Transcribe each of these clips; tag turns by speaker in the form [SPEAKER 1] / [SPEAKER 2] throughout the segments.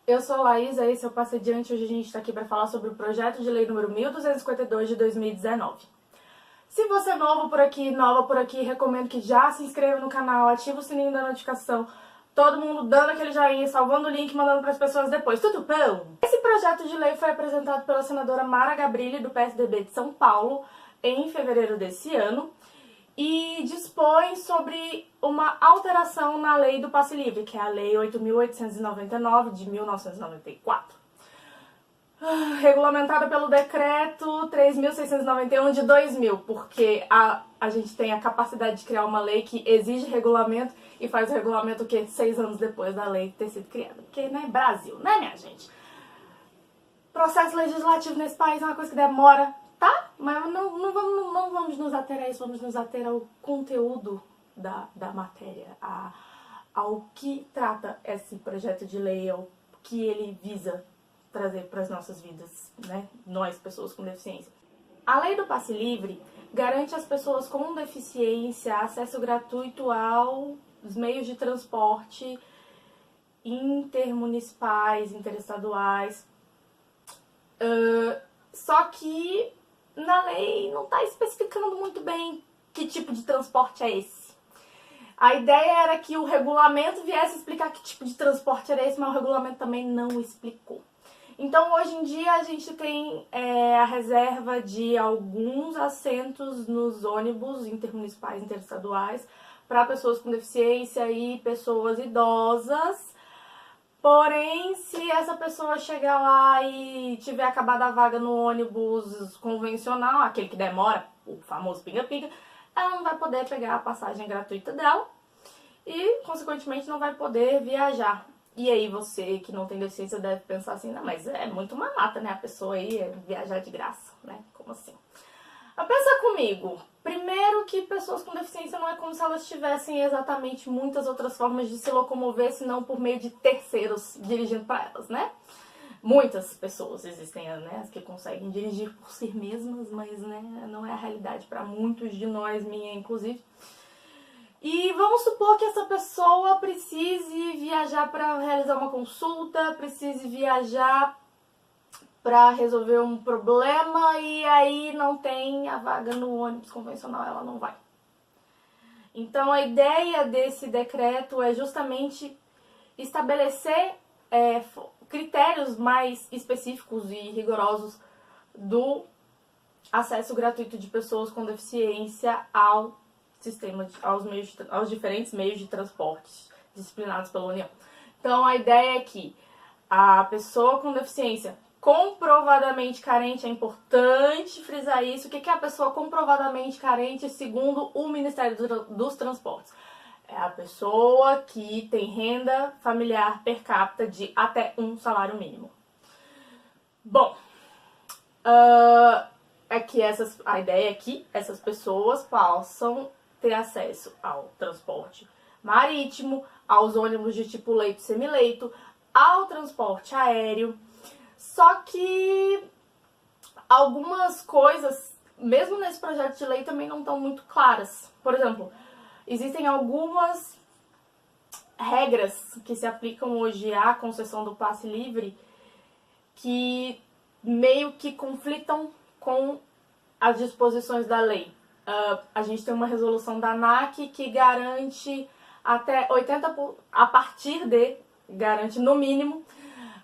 [SPEAKER 1] Eu sou a Laísa, esse é o Passo Adiante. Hoje a gente está aqui para falar sobre o projeto de lei número 1252 de 2019. Se você é novo por aqui, nova por aqui, recomendo que já se inscreva no canal, ative o sininho da notificação, todo mundo dando aquele joinha, salvando o link e mandando para as pessoas depois. Tudo bom? Esse projeto de lei foi apresentado pela senadora Mara Gabrilli, do PSDB de São Paulo, em fevereiro desse ano, e dispõe sobre uma alteração na lei do passe livre, que é a lei 8.899 de 1994, regulamentada pelo decreto 3.691 de 2000, porque a gente tem a capacidade de criar uma lei que exige regulamento e faz o regulamento o quê? 6 anos depois da lei ter sido criada. Porque, né, Brasil, né, minha gente? Processo legislativo nesse país é uma coisa que demora, tá? Mas não vamos nos ater a isso, vamos nos ater ao conteúdo da matéria, ao que trata esse projeto de lei, ao que ele visa trazer para as nossas vidas, né? Nós, pessoas com deficiência. A lei do passe livre garante às pessoas com deficiência acesso gratuito aos meios de transporte intermunicipais, interestaduais. Só que na lei não está especificando muito bem que tipo de transporte é esse. A ideia era que o regulamento viesse explicar que tipo de transporte era esse, mas o regulamento também não explicou. Então, hoje em dia, a gente tem a reserva de alguns assentos nos ônibus intermunicipais, interestaduais, para pessoas com deficiência e pessoas idosas. Porém, se essa pessoa chegar lá e tiver acabado a vaga no ônibus convencional, aquele que demora, o famoso pinga-pinga, ela não vai poder pegar a passagem gratuita dela e, consequentemente, não vai poder viajar. E aí você que não tem deficiência deve pensar assim, não, mas é muito mamata, né? A pessoa aí viajar de graça, né? Como assim? Mas pensa comigo, primeiro que pessoas com deficiência não é como se elas tivessem exatamente muitas outras formas de se locomover, senão por meio de terceiros dirigindo para elas, né? Muitas pessoas existem, né, as que conseguem dirigir por si mesmas, mas, né, não é a realidade para muitos de nós, minha inclusive. E vamos supor que essa pessoa precise viajar para realizar uma consulta, precise viajar para resolver um problema e aí não tem a vaga no ônibus convencional, ela não vai. Então a ideia desse decreto é justamente estabelecer critérios mais específicos e rigorosos do acesso gratuito de pessoas com deficiência ao sistema, aos diferentes meios de transporte disciplinados pela União. Então a ideia é que a pessoa com deficiência comprovadamente carente, é importante frisar isso. O que é a pessoa comprovadamente carente segundo o Ministério dos Transportes? É a pessoa que tem renda familiar per capita de até um salário mínimo. Bom, a ideia é que essas pessoas possam ter acesso ao transporte marítimo, aos ônibus de tipo leito e semileito, ao transporte aéreo. Só que algumas coisas, mesmo nesse projeto de lei, também não estão muito claras. Por exemplo, existem algumas regras que se aplicam hoje à concessão do passe livre que meio que conflitam com as disposições da lei. A gente tem uma resolução da ANAC que garante até 80%, garante no mínimo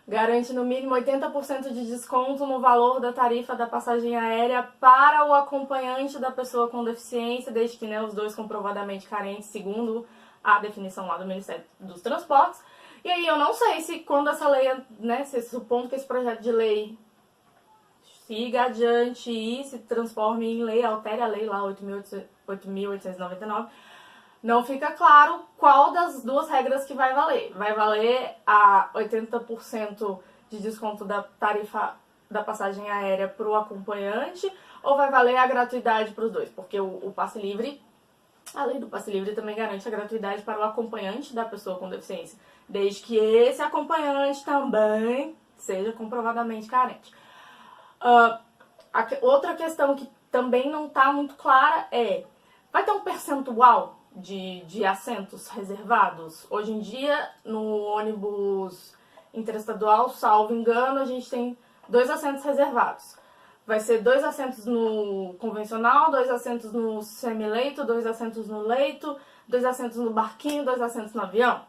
[SPEAKER 1] 80% de desconto no valor da tarifa da passagem aérea para o acompanhante da pessoa com deficiência, desde que, né, os dois comprovadamente carentes, segundo a definição lá do Ministério dos Transportes. E aí eu não sei se quando essa lei, né, se supondo que esse projeto de lei siga adiante e se transforme em lei, altere a lei lá 8.899, não fica claro qual das duas regras que vai valer. Vai valer a 80% de desconto da tarifa da passagem aérea para o acompanhante ou vai valer a gratuidade para os dois? Porque o passe livre, a lei do passe livre também garante a gratuidade para o acompanhante da pessoa com deficiência, desde que esse acompanhante também seja comprovadamente carente. Outra questão que também não está muito clara é, vai ter um percentual de assentos reservados? Hoje em dia, no ônibus interestadual, salvo engano, a gente tem 2 assentos reservados. Vai ser 2 assentos no convencional, 2 assentos no semi-leito, 2 assentos no leito, 2 assentos no barquinho, 2 assentos no avião.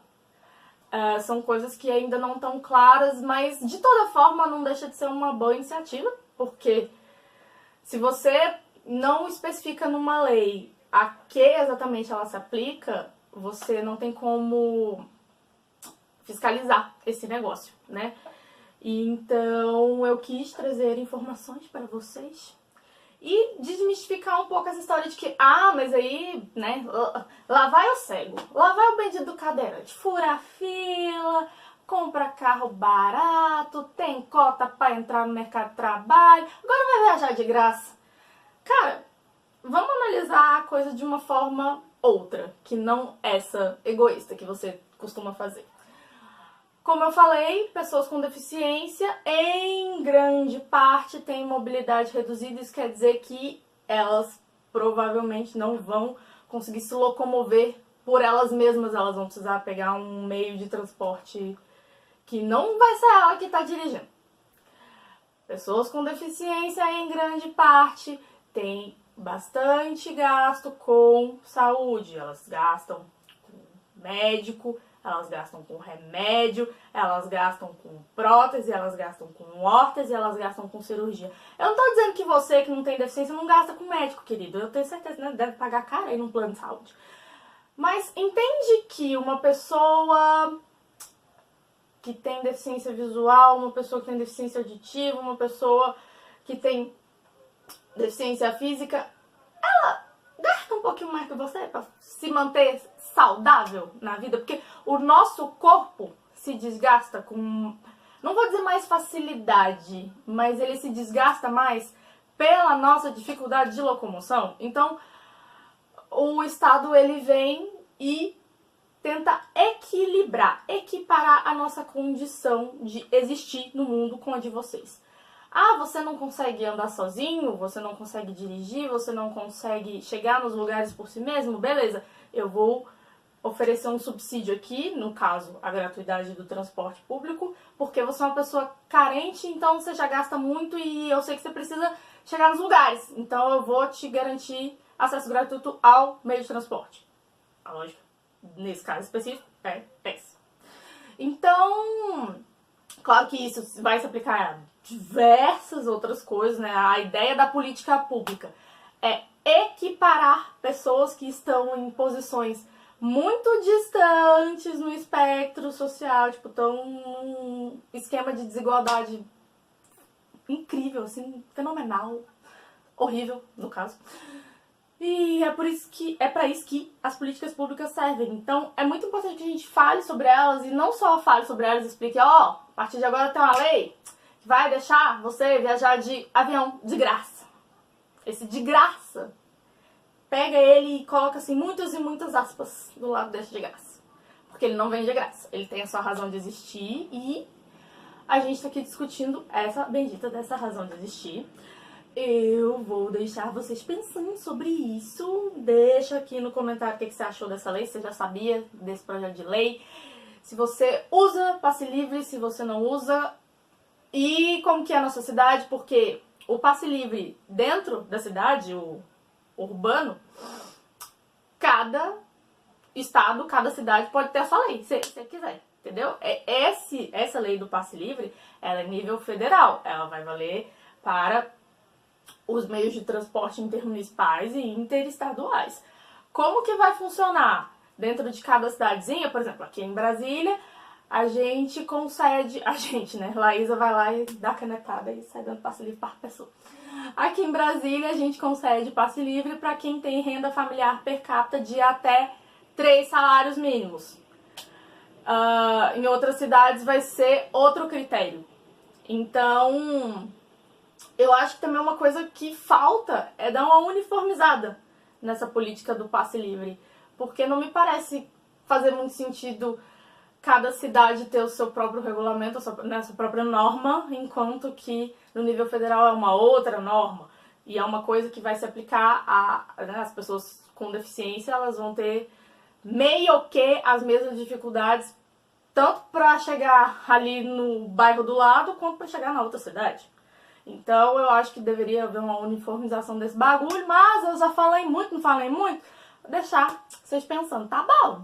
[SPEAKER 1] São coisas que ainda não estão claras, mas de toda forma não deixa de ser uma boa iniciativa, porque se você não especifica numa lei a que exatamente ela se aplica, você não tem como fiscalizar esse negócio, né? Então eu quis trazer informações para vocês e desmistificar um pouco essa história de que, mas aí, né, lá vai o cego, lá vai o bendito do cadeirante, fura a fila, compra carro barato, tem cota para entrar no mercado de trabalho, agora vai viajar de graça. Cara, vamos analisar a coisa de uma forma outra, que não essa egoísta que você costuma fazer. Como eu falei, pessoas com deficiência, em grande parte, têm mobilidade reduzida. Isso quer dizer que elas provavelmente não vão conseguir se locomover por elas mesmas. Elas vão precisar pegar um meio de transporte que não vai ser ela que está dirigindo. Pessoas com deficiência, em grande parte, têm bastante gasto com saúde. Elas gastam com médico, elas gastam com remédio, elas gastam com prótese, elas gastam com órtese, elas gastam com cirurgia. Eu não tô dizendo que você que não tem deficiência não gasta com médico, querido. Eu tenho certeza, né? Deve pagar caro aí num plano de saúde. Mas entende que uma pessoa que tem deficiência visual, uma pessoa que tem deficiência auditiva, uma pessoa que tem deficiência física, ela gasta um pouquinho mais que você para se manter saudável na vida, porque o nosso corpo se desgasta com, não vou dizer mais facilidade, mas ele se desgasta mais pela nossa dificuldade de locomoção. Então, o Estado ele vem e tenta equiparar a nossa condição de existir no mundo com a de vocês. Você não consegue andar sozinho, você não consegue dirigir, você não consegue chegar nos lugares por si mesmo? Beleza, eu vou oferecer um subsídio aqui, no caso, a gratuidade do transporte público, porque você é uma pessoa carente, então você já gasta muito e eu sei que você precisa chegar nos lugares. Então eu vou te garantir acesso gratuito ao meio de transporte. A lógica, nesse caso específico, é essa. Então, claro que isso vai se aplicar a diversas outras coisas, né? A ideia da política pública é equiparar pessoas que estão em posições muito distantes no espectro social, tipo, estão num esquema de desigualdade incrível, assim, fenomenal, horrível, no caso. E é para isso que as políticas públicas servem. Então, é muito importante que a gente fale sobre elas e não só fale sobre elas e explique, a partir de agora tem uma lei que vai deixar você viajar de avião de graça. Esse de graça, pega ele e coloca assim muitas e muitas aspas do lado desse de graça. Porque ele não vem de graça. Ele tem a sua razão de existir e a gente tá aqui discutindo essa bendita dessa razão de existir. Eu vou deixar vocês pensando sobre isso. Deixa aqui no comentário o que você achou dessa lei, se você já sabia desse projeto de lei. Se você usa passe livre, se você não usa. E como que é a nossa cidade, porque o passe livre dentro da cidade, o urbano, cada estado, cada cidade pode ter a sua lei, se você quiser, entendeu? Essa lei do passe livre, ela é nível federal, ela vai valer para os meios de transporte intermunicipais e interestaduais. Como que vai funcionar? Dentro de cada cidadezinha, por exemplo, aqui em Brasília, a gente concede... A gente, né? Laísa vai lá e dá canetada e sai dando passe livre para a pessoa. Aqui em Brasília, a gente concede passe livre para quem tem renda familiar per capita de até 3 salários mínimos. Em outras cidades vai ser outro critério. Então, eu acho que também uma coisa que falta é dar uma uniformizada nessa política do passe livre. Porque não me parece fazer muito sentido cada cidade ter o seu próprio regulamento, a sua própria norma, enquanto que no nível federal é uma outra norma. E é uma coisa que vai se aplicar as pessoas com deficiência, elas vão ter meio que as mesmas dificuldades tanto pra chegar ali no bairro do lado, quanto pra chegar na outra cidade. Então eu acho que deveria haver uma uniformização desse bagulho, mas eu já falei muito, não falei muito, vou deixar vocês pensando, tá bom?